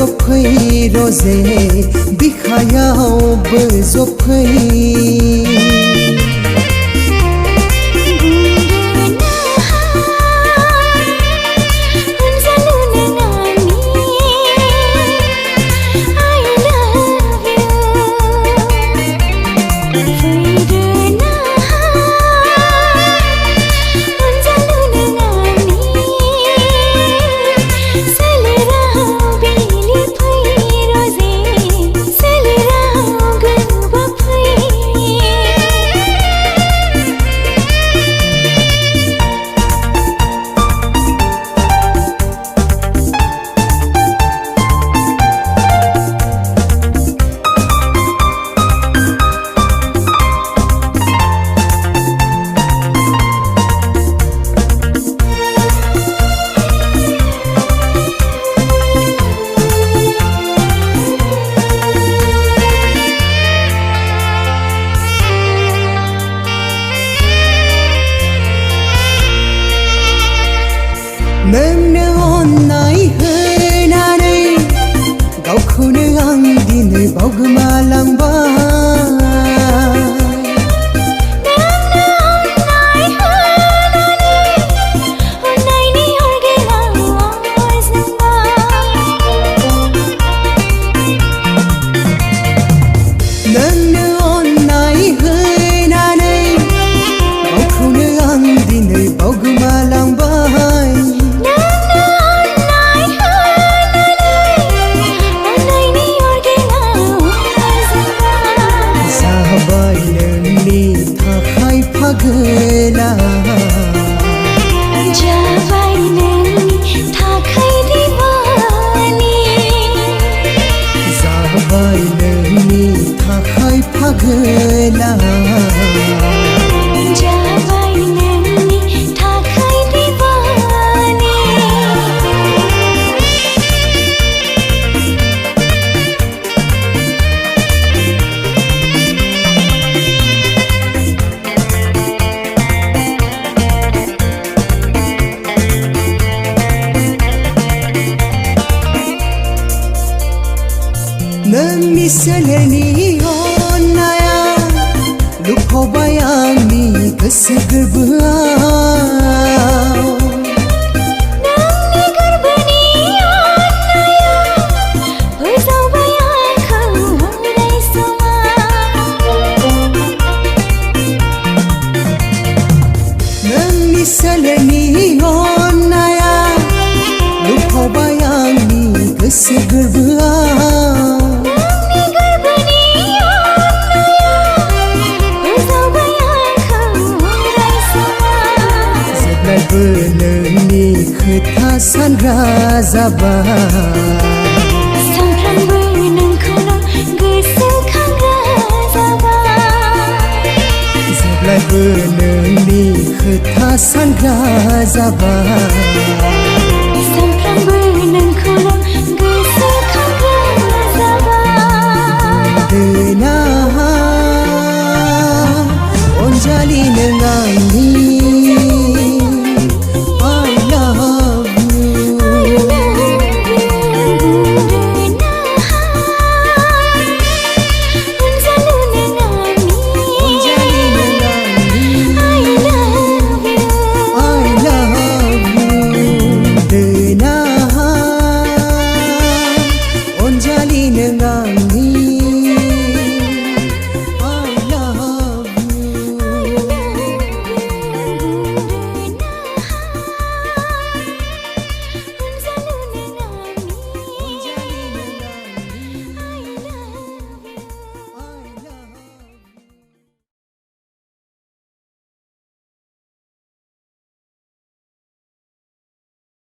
जफै रोजे बिखायावबो जफै नोंनो अननाय होनानै गावखौनो आं दिनै बावगोमालांबाय नोंनो अननाय होनानै गावखौनो आं दिनै बावगोमालांबाय पागला जाबाय नोंनि थाखाय दिवानी जाबाय नोंनि थाखाय पागला जाबाय नोंनि थाखाय दिवानी नोंनि सोलेरनि अननाया लुफावबाय आंनि गोसो गोरबोआव नोंनि गोरबोनि अननाया फोजावबाय आंखौ अराय समाव नोंनि सोलेरनि अननाया लुफावबाय आंनि गोसो गोरबोआव नोंनि खोथा सानग्रा जाबाय सानफ्रोमबो नोंखौनो गोसोखांग्रा जाबाय जेब्लायबो नोंनि खोथा सानग्रा जाबाय